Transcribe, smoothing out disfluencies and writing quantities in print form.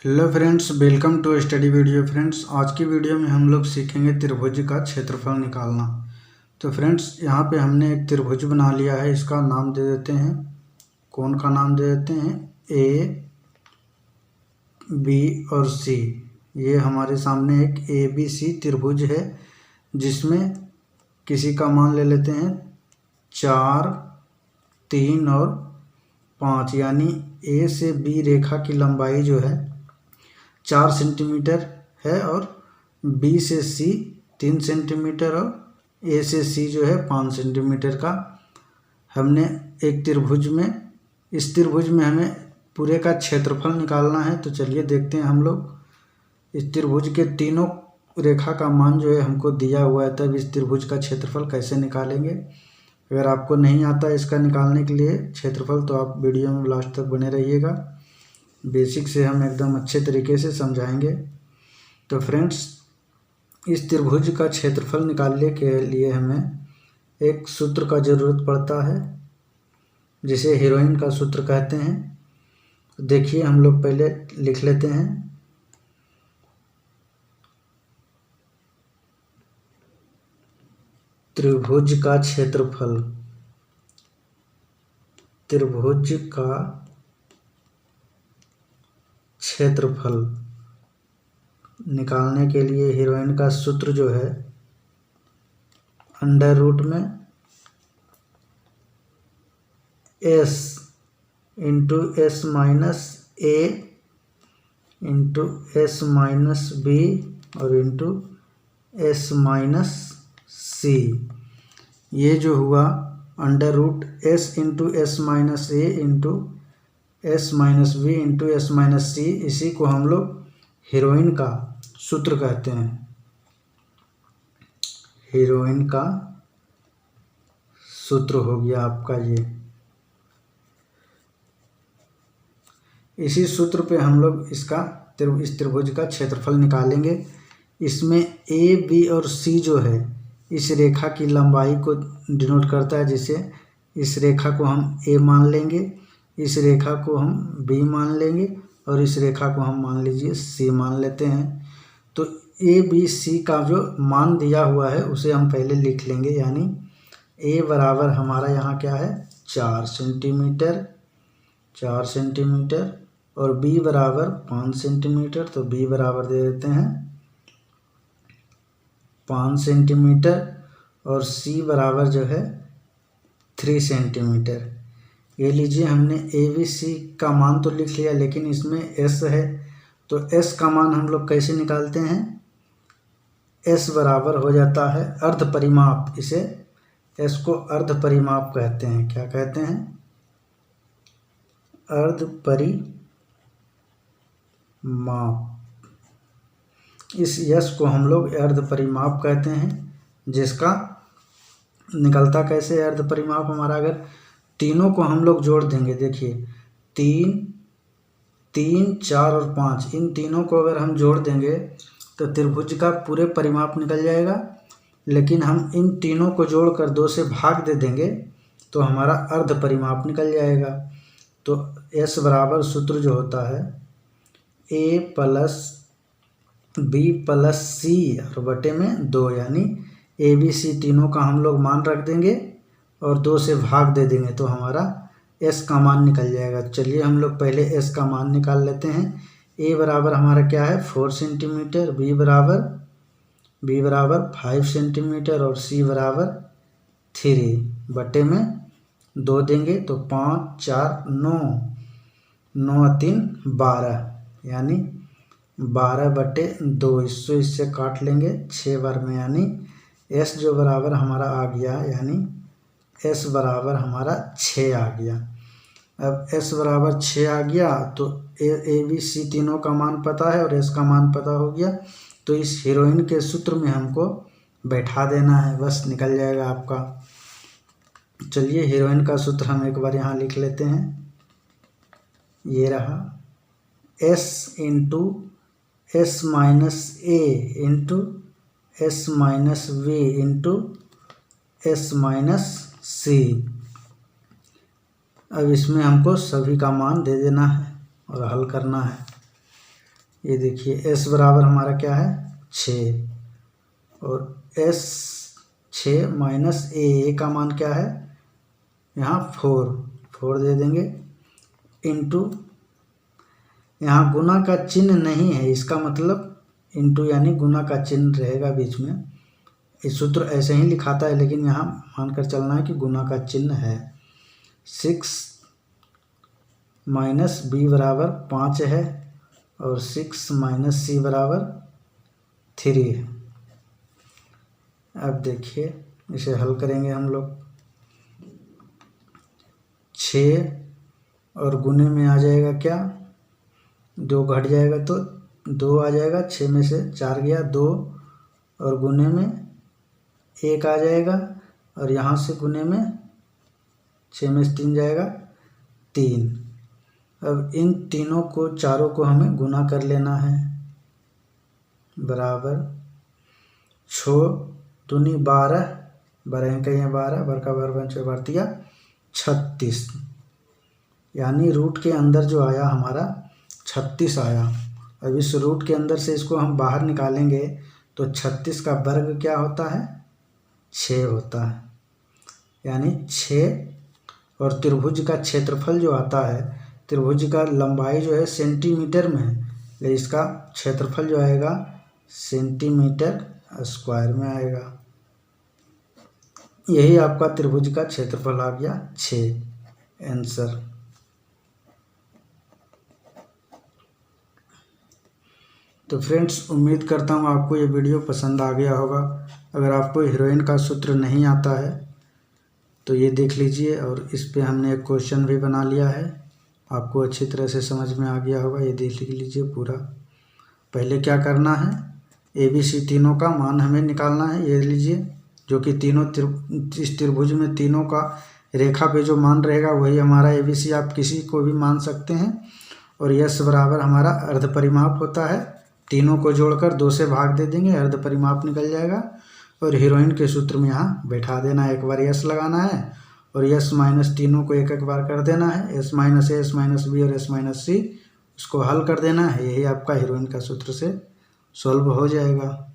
Hello friends, welcome to study video. Friends, आज की video में हम लोग सीखेंगे त्रिभुज का क्षेत्रफल निकालना। तो फ्रेंड्स, यहाँ पे हमने एक त्रिभुज बना लिया है। इसका नाम दे देते हैं, कोण का नाम दे देते हैं ए, बी और सी। ये हमारे सामने एक ए बी सी त्रिभुज है, जिसमें किसी का मान ले लेते हैं 4, 3 और 5। यानी ए से बी रेखा की लंबाई जो है 4 सेंटीमीटर है और बी से सी 3 सेंटीमीटर और ए से सी जो है 5 सेंटीमीटर का हमने एक त्रिभुज में, इस त्रिभुज में हमें पूरे का क्षेत्रफल निकालना है। तो चलिए देखते हैं हम लोग इस त्रिभुज के तीनों रेखा का मान जो है हमको दिया हुआ है, तब इस त्रिभुज का क्षेत्रफल कैसे निकालेंगे। अगर आपको नहीं आता इसका निकालने के लिए क्षेत्रफल तो आप वीडियो में लास्ट तक बने रहिएगा। बेसिक से हम एकदम अच्छे तरीके से समझाएंगे। तो फ्रेंड्स, इस त्रिभुज का क्षेत्रफल निकालने के लिए हमें एक सूत्र का ज़रूरत पड़ता है, जिसे हीरोइन का सूत्र कहते हैं। देखिए, हम लोग पहले लिख लेते हैं। त्रिभुज का क्षेत्रफल, त्रिभुज का क्षेत्रफल निकालने के लिए हीरोइन का सूत्र जो है अंडर रूट में s into S minus A into S minus B और इंटू एस माइनस सी। ये जो हुआ under root s into S minus A into S minus B into S minus C, इसी को हम लोग हीरोइन का सूत्र कहते हैं। हीरोइन का सूत्र हो गया आपका ये। इसी सूत्र पे हम लोग इस त्रिभुज का क्षेत्रफल निकालेंगे। इसमें ए, बी और सी जो है इस रेखा की लंबाई को डिनोट करता है, जिसे इस रेखा को हम ए मान लेंगे, इस रेखा को हम बी मान लेंगे और इस रेखा को हम मान लीजिए सी मान लेते हैं। तो ए बी सी का जो मान दिया हुआ है उसे हम पहले लिख लेंगे। यानी ए बराबर हमारा यहाँ क्या है 4 सेंटीमीटर, 4 सेंटीमीटर और बी बराबर 5 सेंटीमीटर। तो बी बराबर दे देते हैं 5 सेंटीमीटर और सी बराबर जो है 3 सेंटीमीटर। ये लीजिए, हमने ए बी सी का मान तो लिख लिया, लेकिन इसमें एस है। तो एस का मान हम लोग कैसे निकालते हैं। एस बराबर हो जाता है अर्ध परिमाप। इसे एस को अर्ध परिमाप कहते हैं। क्या कहते हैं, अर्ध परिमाप। इस यस को हम लोग अर्ध परिमाप कहते हैं, जिसका निकलता कैसे अर्ध परिमाप हमारा। अगर तीनों को हम लोग जोड़ देंगे, देखिए 3, 4 और 5, इन तीनों को अगर हम जोड़ देंगे तो त्रिभुज का पूरे परिमाप निकल जाएगा। लेकिन हम इन तीनों को जोड़कर 2 से भाग दे देंगे तो हमारा अर्ध परिमाप निकल जाएगा। तो s बराबर सूत्र जो होता है a प्लस बी प्लस सी और बटे में 2। यानी ए बी सी तीनों का हम लोग मान रख देंगे और 2 से भाग दे देंगे तो हमारा s का मान निकल जाएगा। चलिए हम लोग पहले s का मान निकाल लेते हैं। a बराबर हमारा क्या है 4 सेंटीमीटर, b बराबर 5 सेंटीमीटर और c बराबर 3 बटे में 2 देंगे तो 5, 4, 9, 9, 3, 12। यानी 12 बटे 2, इससे काट लेंगे 6 बार में। यानी s जो बराबर हमारा आ गया, यानी s बराबर हमारा 6 आ गया। अब s बराबर 6 आ गया तो ए बी सी तीनों का मान पता है और s का मान पता हो गया। तो इस हीरोइन के सूत्र में हमको बैठा देना है, बस निकल जाएगा आपका। चलिए हीरोइन का सूत्र हम एक बार यहाँ लिख लेते हैं। ये रहा s into S minus A into S minus V into S minus C. अब इसमें हमको सभी का मान दे देना है और हल करना है। ये देखिए एस बराबर हमारा क्या है 6, और एस 6 माइनस ए का मान क्या है यहाँ 4 दे देंगे, इंटू यहाँ गुना का चिन्ह नहीं है, इसका मतलब इंटू यानी गुना का चिन्ह रहेगा बीच में। इस सूत्र ऐसे ही लिखाता है, लेकिन यहाँ मानकर चलना है कि गुना का चिन्ह है। 6 माइनस बी बराबर 5 है, और 6 माइनस सी बराबर 3 है। अब देखिए इसे हल करेंगे हम लोग। 6 और गुने में आ जाएगा क्या, 2 घट जाएगा तो 2 आ जाएगा, 6 में से 4 गया 2, और गुने में 1 आ जाएगा, और यहाँ से गुने में 6 में से 3 जाएगा 3। अब इन तीनों को चारों को हमें गुना कर लेना है, बराबर 6 दूनी 12, 12 का यहाँ 12, बर का 12 बार दिया 36, यानी रूट के अंदर जो आया हमारा 36 आया। अब इस रूट के अंदर से इसको हम बाहर निकालेंगे तो 36 का वर्ग क्या होता है 6 होता है, यानी 6। और त्रिभुज का क्षेत्रफल जो आता है, त्रिभुज का लंबाई जो है सेंटीमीटर में है, लेकिन इसका क्षेत्रफल जो आएगा सेंटीमीटर स्क्वायर में आएगा। यही आपका त्रिभुज का क्षेत्रफल आ गया 6 आंसर। तो फ्रेंड्स उम्मीद करता हूँ आपको ये वीडियो पसंद आ गया होगा। अगर आपको हीरोइन का सूत्र नहीं आता है तो ये देख लीजिए, और इस पे हमने एक क्वेश्चन भी बना लिया है, आपको अच्छी तरह से समझ में आ गया होगा। ये देख लीजिए पूरा। पहले क्या करना है, ABC तीनों का मान हमें निकालना है। ये लीजिए जो कि तीनों इस त्रिभुज में तीनों का रेखा पे जो मान रहेगा वही हमारा ABC, आप किसी को भी मान सकते हैं। और यस बराबर हमारा अर्ध परिमाप होता है, तीनों को जोड़कर 2 से भाग दे देंगे, अर्ध परिमाप निकल जाएगा। और हीरोइन के सूत्र में यहाँ बैठा देना है, एक बार यस लगाना है, और यस माइनस तीनों को एक एक बार कर देना है, एस माइनस ए, एस माइनस बी और एस माइनस सी, उसको हल कर देना है। यही आपका हीरोइन का सूत्र से सॉल्व हो जाएगा।